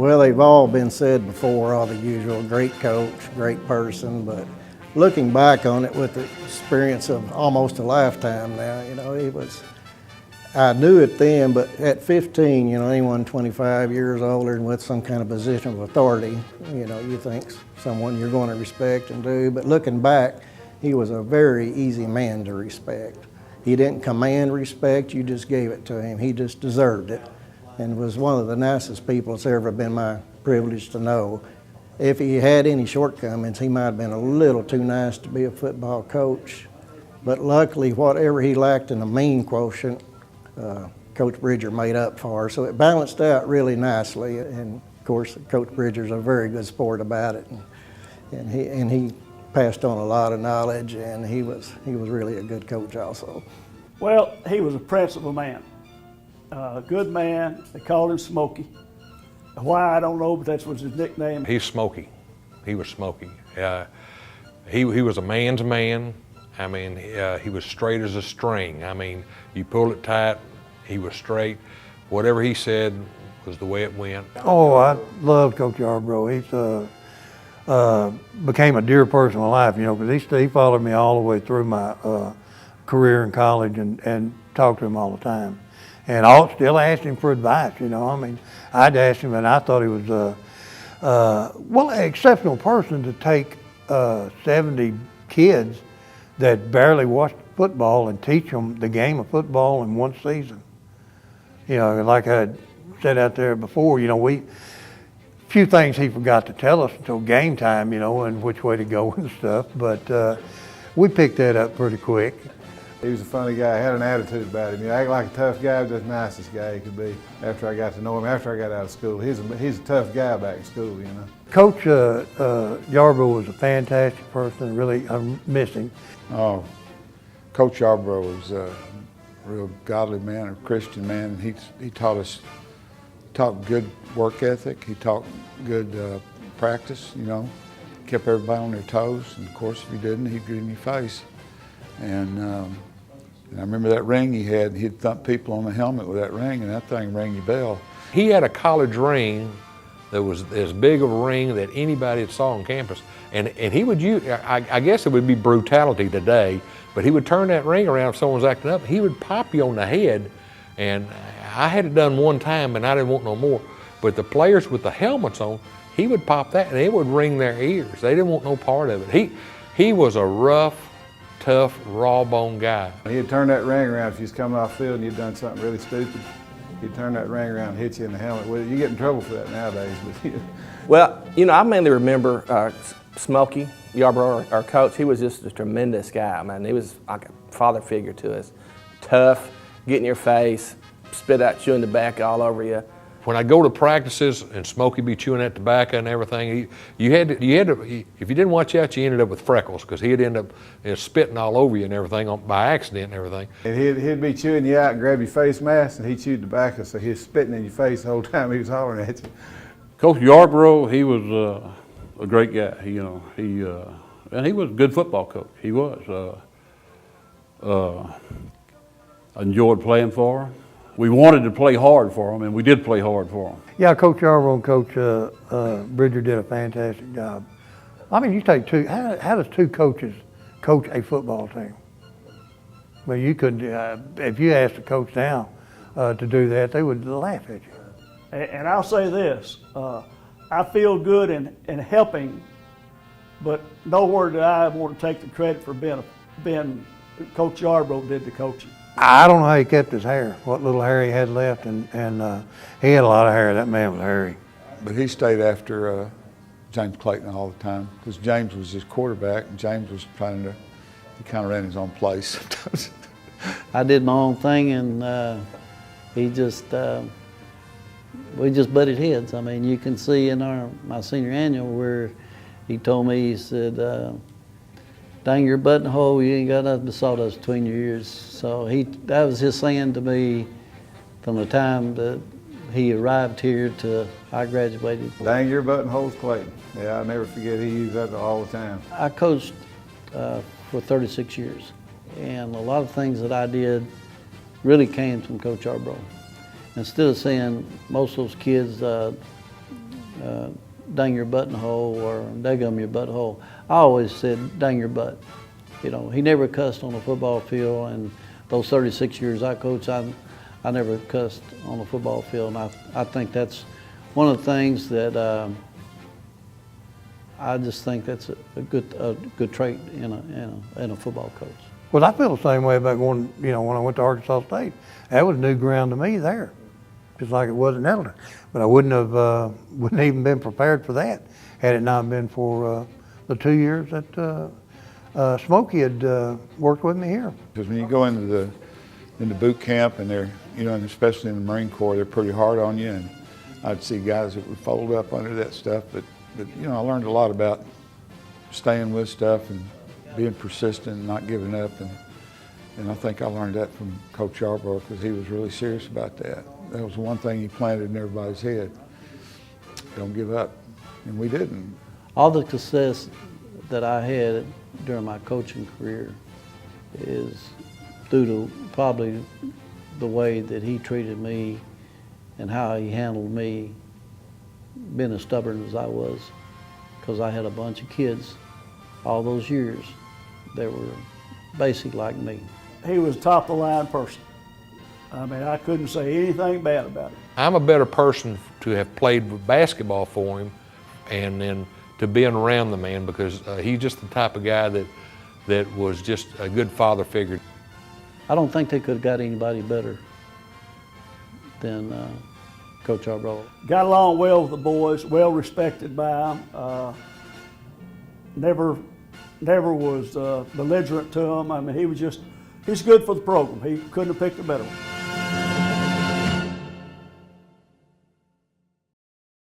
Well, they've all been said before, all the usual, great coach, great person, but looking back on it with the experience of almost a lifetime now, I knew it then, but at 15, anyone 25 years older and with some kind of position of authority, you think someone you're going to respect and do, but looking back, he was a very easy man to respect. He didn't command respect, you just gave it to him. He just deserved it, and was one of the nicest people it's ever been my privilege to know. If he had any shortcomings, he might have been a little too nice to be a football coach, but luckily whatever he lacked in the mean quotient, Coach Bridger made up for, so it balanced out really nicely. And of course, Coach Bridger's a very good sport about it, and he passed on a lot of knowledge, and he was really a good coach also. Well, he was a principled man, a good man. They called him Smokey. Why, I don't know, but that was his nickname. He's Smokey. He was Smokey. He was a man's man. I mean, he was straight as a string. I mean, you pulled it tight, he was straight. Whatever he said was the way it went. Oh, I loved Coach Yarbrough. He's became a dear person in life, because he followed me all the way through my career in college, and talked to him all the time. And I still asked him for advice, I mean, I'd ask him, and I thought he was an exceptional person to take 70 kids that barely watched football and teach them the game of football in one season. Like I said out there before, few things he forgot to tell us until game time, and which way to go and stuff, but we picked that up pretty quick. He was a funny guy, had an attitude about him. He acted like a tough guy, but the nicest guy he could be. After I got to know him, after I got out of school, he's a tough guy back in school, Coach Yarbrough was a fantastic person, really, I miss him. Oh, Coach Yarbrough was a real godly man, a Christian man. He taught good work ethic. He taught good practice, kept everybody on their toes. And of course, if you didn't, he'd get in your face. And I remember that ring he had. He'd thump people on the helmet with that ring, and that thing rang your bell. He had a college ring that was as big of a ring that anybody had saw on campus. And he would use, I guess it would be brutality today, but he would turn that ring around if someone was acting up. He would pop you on the head, and I had it done one time, and I didn't want no more. But the players with the helmets on, he would pop that, and it would ring their ears. They didn't want no part of it. He was a rough, tough, raw-boned guy. He'd turn that ring around if you was coming off field and you'd done something really stupid. He'd turn that ring around and hit you in the helmet with it. You get in trouble for that nowadays. But Well, I mainly remember Smokey Yarbrough, our coach. He was just a tremendous guy, man. He was like a father figure to us. Tough, get in your face, spit out you in the back all over you. When I go to practices and Smokey be chewing that tobacco and everything, you had to, if you didn't watch out, you ended up with freckles, because he'd end up spitting all over you and everything by accident and everything. And he'd be chewing you out and grab your face mask, and he chewed tobacco, so he was spitting in your face the whole time he was hollering at you. Coach Yarbrough, he was a great guy. And he was a good football coach. He was. I enjoyed playing for him. We wanted to play hard for him, and we did play hard for him. Yeah, Coach Yarbrough and Coach Bridger did a fantastic job. I mean, you take two, how does two coaches coach a football team? Well, you couldn't, if you asked the coach now to do that, they would laugh at you. And I'll say this, I feel good in helping, but nowhere do I want to take the credit for being Coach Yarbrough did the coaching. I don't know how he kept his hair, what little hair he had left, and he had a lot of hair. That man was hairy. But he stayed after James Clayton all the time, because James was his quarterback, and James was he kind of ran his own place sometimes. I did my own thing, and we just butted heads. I mean, you can see in my senior annual where he told me, he said, dang your buttonhole, you ain't got nothing but sawdust between your ears. So that was his saying to me from the time that he arrived here to I graduated. Dang your buttonholes, Clayton. Yeah, I'll never forget, he used that all the time. I coached for 36 years, and a lot of things that I did really came from Coach Yarbrough. Instead of saying most of those kids dang your buttonhole or daggum your butthole. I always said dang your butt. You know, he never cussed on the football field, and those 36 years I coached, I never cussed on the football field, and I think that's one of the things that I just think that's a good trait in a football coach. Well, I feel the same way about going, you know, when I went to Arkansas State. That was new ground to me there, just like it was in Nettleton. But I wouldn't even been prepared for that had it not been for the 2 years that Smokey had worked with me here. Because when you go into boot camp and they're, you know, and especially in the Marine Corps, they're pretty hard on you. And I'd see guys that would fold up under that stuff. But you know, I learned a lot about staying with stuff and being persistent and not giving up. And I think I learned that from Coach Yarbrough because he was really serious about that. That was one thing he planted in everybody's head. Don't give up. And we didn't. All the success that I had during my coaching career is due to probably the way that he treated me and how he handled me, being as stubborn as I was, because I had a bunch of kids all those years that were basically like me. He was a top-of-the-line person. I mean, I couldn't say anything bad about him. I'm a better person to have played basketball for him and then to being around the man because he's just the type of guy that was just a good father figure. I don't think they could have got anybody better than Coach Yarbrough. Got along well with the boys, well respected by them. Never was belligerent to them. I mean, he's good for the program. He couldn't have picked a better one.